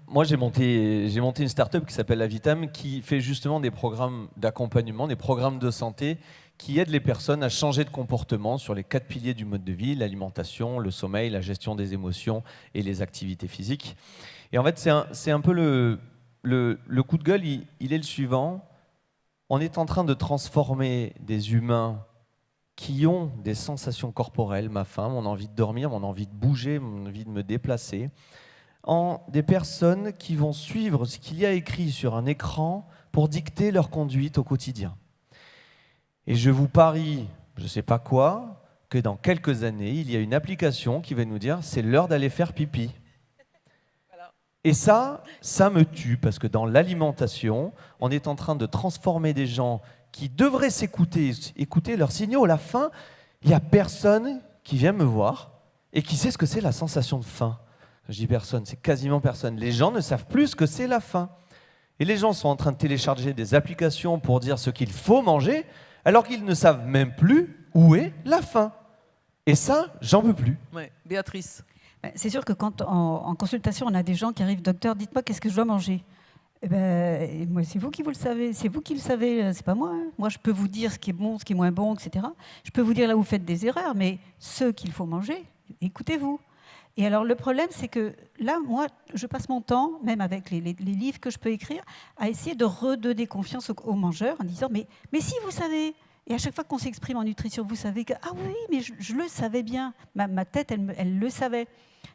moi, j'ai monté une start-up qui s'appelle Avitam, qui fait justement des programmes d'accompagnement, des programmes de santé qui aident les personnes à changer de comportement sur les 4 piliers du mode de vie, l'alimentation, le sommeil, la gestion des émotions et les activités physiques. Et en fait, c'est un peu le coup de gueule, il est le suivant. On est en train de transformer des humains qui ont des sensations corporelles, ma faim, mon envie de dormir, mon envie de bouger, mon envie de me déplacer, en des personnes qui vont suivre ce qu'il y a écrit sur un écran pour dicter leur conduite au quotidien. Et je vous parie, je ne sais pas quoi, que dans quelques années, il y a une application qui va nous dire « c'est l'heure d'aller faire pipi ». Et ça me tue, parce que dans l'alimentation, on est en train de transformer des gens qui devraient écouter leurs signaux. À la faim, il n'y a personne qui vient me voir et qui sait ce que c'est la sensation de faim. Je dis personne, c'est quasiment personne. Les gens ne savent plus ce que c'est la faim. Et les gens sont en train de télécharger des applications pour dire ce qu'il faut manger, alors qu'ils ne savent même plus où est la faim. Et ça, j'en peux plus. Ouais. Béatrice. C'est sûr que quand en consultation, on a des gens qui arrivent, docteur, dites-moi qu'est-ce que je dois manger. Eh ben, moi, c'est vous qui vous le savez, c'est vous qui le savez, c'est pas moi. Hein. Moi, je peux vous dire ce qui est bon, ce qui est moins bon, etc. Je peux vous dire là où vous faites des erreurs, mais ce qu'il faut manger, écoutez-vous. Et alors le problème, c'est que là, moi, je passe mon temps, même avec les livres que je peux écrire, à essayer de redonner confiance aux mangeurs en disant mais si vous savez. Et à chaque fois qu'on s'exprime en nutrition, vous savez que ah oui, mais je le savais bien. Ma tête, elle le savait.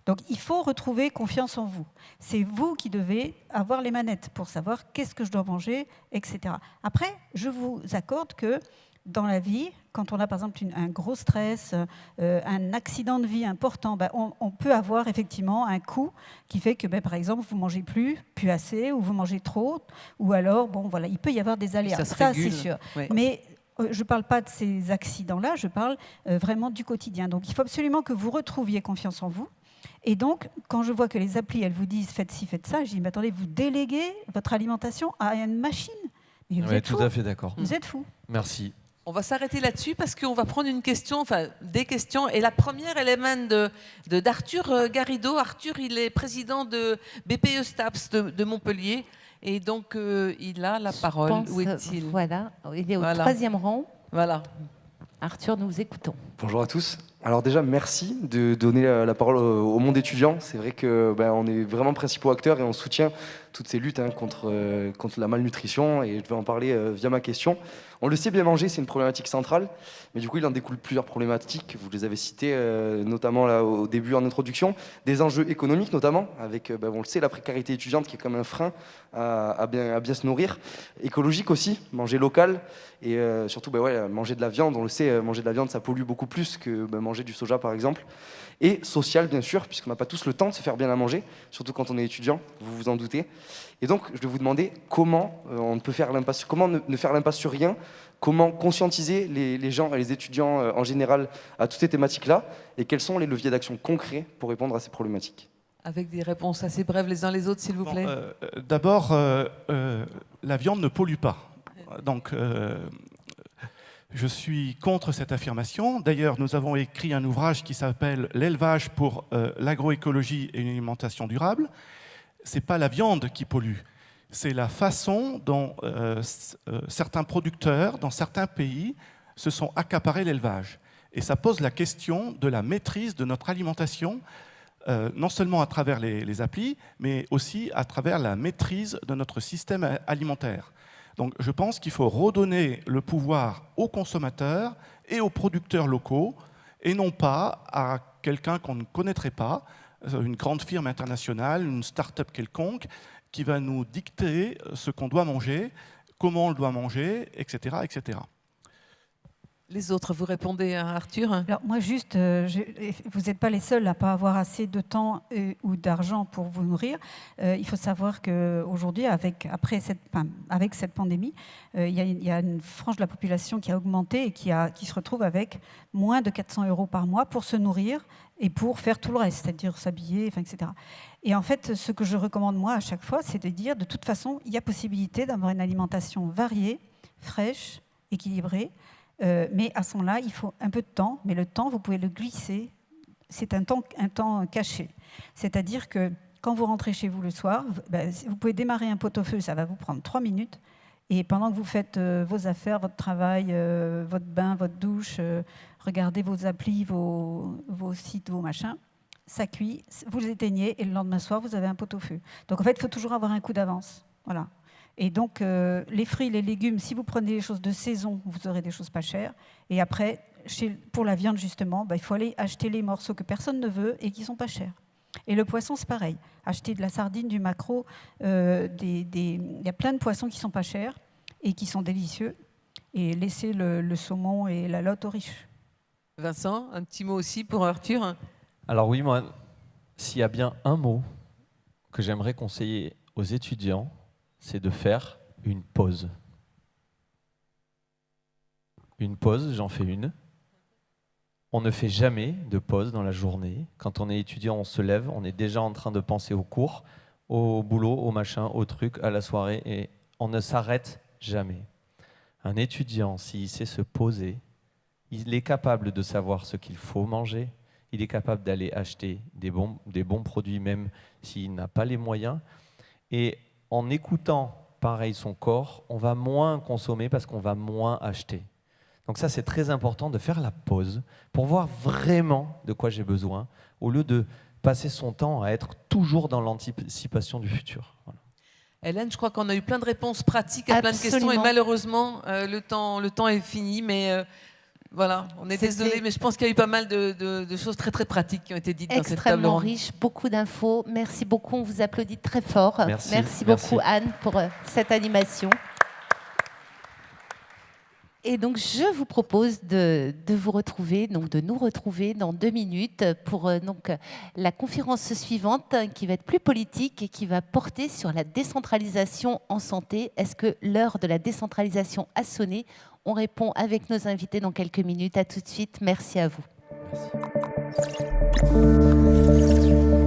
Donc il faut retrouver confiance en vous. C'est vous qui devez avoir les manettes pour savoir qu'est-ce que je dois manger, etc. Après, je vous accorde que dans la vie, quand on a par exemple un gros stress, un accident de vie important, on peut avoir effectivement un coup qui fait que par exemple vous mangez plus assez, ou vous mangez trop, ou alors il peut y avoir des aléas. Ça c'est sûr. Ouais. Mais je ne parle pas de ces accidents-là, je parle vraiment du quotidien. Donc il faut absolument que vous retrouviez confiance en vous. Et donc, quand je vois que les applis, elles vous disent faites ci, faites ça, je dis mais attendez, vous déléguez votre alimentation à une machine. Mais vous êtes tout fou. à fait d'accord. Vous êtes fou. Merci. On va s'arrêter là-dessus parce qu'on va prendre une question, enfin des questions. Et la première, elle émane d'Arthur Garrido. Arthur, il est président de BPE STAPS de Montpellier. Et donc, il a la parole. Où est-il ? Voilà, il est au troisième rang. Voilà. Arthur, nous écoutons. Bonjour à tous. Alors déjà, merci de donner la parole au monde étudiant. C'est vrai qu'on est vraiment principaux acteurs et on soutient toutes ces luttes contre la malnutrition. Et je vais en parler via ma question. On le sait, bien manger, c'est une problématique centrale. Mais du coup, il en découle plusieurs problématiques. Vous les avez citées, notamment là, au début en introduction. Des enjeux économiques, notamment, avec, on le sait, la précarité étudiante qui est comme un frein à bien se nourrir. Écologique aussi, manger local. Et surtout, manger de la viande. On le sait, manger de la viande, ça pollue beaucoup plus que manger du soja, par exemple. Et social, bien sûr, puisqu'on n'a pas tous le temps de se faire bien à manger, surtout quand on est étudiant, vous vous en doutez. Et donc, je vais vous demander comment on peut faire l'impasse, comment ne faire l'impasse sur rien, comment conscientiser les gens et les étudiants en général à toutes ces thématiques-là, et quels sont les leviers d'action concrets pour répondre à ces problématiques. Avec des réponses assez brèves les uns les autres, s'il vous plaît. D'abord, la viande ne pollue pas. Donc, je suis contre cette affirmation. D'ailleurs, nous avons écrit un ouvrage qui s'appelle « L'élevage pour l'agroécologie et une alimentation durable ». Ce n'est pas la viande qui pollue, c'est la façon dont certains producteurs, dans certains pays, se sont accaparés l'élevage. Et ça pose la question de la maîtrise de notre alimentation, non seulement à travers les applis, mais aussi à travers la maîtrise de notre système alimentaire. Donc je pense qu'il faut redonner le pouvoir aux consommateurs et aux producteurs locaux, et non pas à quelqu'un qu'on ne connaîtrait pas, une grande firme internationale, une start-up quelconque, qui va nous dicter ce qu'on doit manger, comment on le doit manger, etc., etc. Les autres, vous répondez à Arthur ? Alors moi juste, vous n'êtes pas les seuls à ne pas avoir assez de temps ou d'argent pour vous nourrir. Il faut savoir qu'aujourd'hui, avec cette pandémie, il y a une frange de la population qui a augmenté et qui se retrouve avec moins de 400 € par mois pour se nourrir et pour faire tout le reste, c'est-à-dire s'habiller, etc. Et en fait, ce que je recommande moi à chaque fois, c'est de dire, de toute façon, il y a possibilité d'avoir une alimentation variée, fraîche, équilibrée, mais à ce moment-là, il faut un peu de temps, mais le temps, vous pouvez le glisser, c'est un temps caché. C'est-à-dire que quand vous rentrez chez vous le soir, vous pouvez démarrer un pot-au-feu, ça va vous prendre 3 minutes, et pendant que vous faites vos affaires, votre travail, votre bain, votre douche, regardez vos applis, vos sites, vos machins, ça cuit, vous les éteignez, et le lendemain soir, vous avez un pot-au-feu. Donc en fait, il faut toujours avoir un coup d'avance. Voilà. Et donc, les fruits, les légumes, si vous prenez les choses de saison, vous aurez des choses pas chères. Et après, pour la viande, justement, il faut aller acheter les morceaux que personne ne veut et qui sont pas chers. Et le poisson, c'est pareil. Acheter de la sardine, du maquereau, il y a plein de poissons qui sont pas chers et qui sont délicieux. Et laisser le saumon et la lotte aux riches. Vincent, un petit mot aussi pour Arthur. Alors oui, moi, s'il y a bien un mot que j'aimerais conseiller aux étudiants, c'est de faire une pause. Une pause, j'en fais une. On ne fait jamais de pause dans la journée. Quand on est étudiant, on se lève, on est déjà en train de penser aux cours, au boulot, au machin, au truc, à la soirée, et on ne s'arrête jamais. Un étudiant, s'il sait se poser, il est capable de savoir ce qu'il faut manger, il est capable d'aller acheter des bons produits, même s'il n'a pas les moyens. Et en écoutant pareil son corps, on va moins consommer parce qu'on va moins acheter. Donc ça, c'est très important de faire la pause pour voir vraiment de quoi j'ai besoin, au lieu de passer son temps à être toujours dans l'anticipation du futur. Voilà. Hélène, je crois qu'on a eu plein de réponses pratiques à plein de questions et Absolument. malheureusement, le temps est fini. Mais voilà, on est C'était désolé, mais je pense qu'il y a eu pas mal de choses très très pratiques qui ont été dites dans cette table Extrêmement ronde. riche, beaucoup d'infos. Merci beaucoup, on vous applaudit très fort. Merci. Beaucoup Anne pour cette animation. Et donc je vous propose de vous retrouver, donc de nous retrouver dans 2 minutes pour la conférence suivante qui va être plus politique et qui va porter sur la décentralisation en santé. Est-ce que l'heure de la décentralisation a sonné? On répond avec nos invités dans quelques minutes. À tout de suite. Merci à vous. Merci.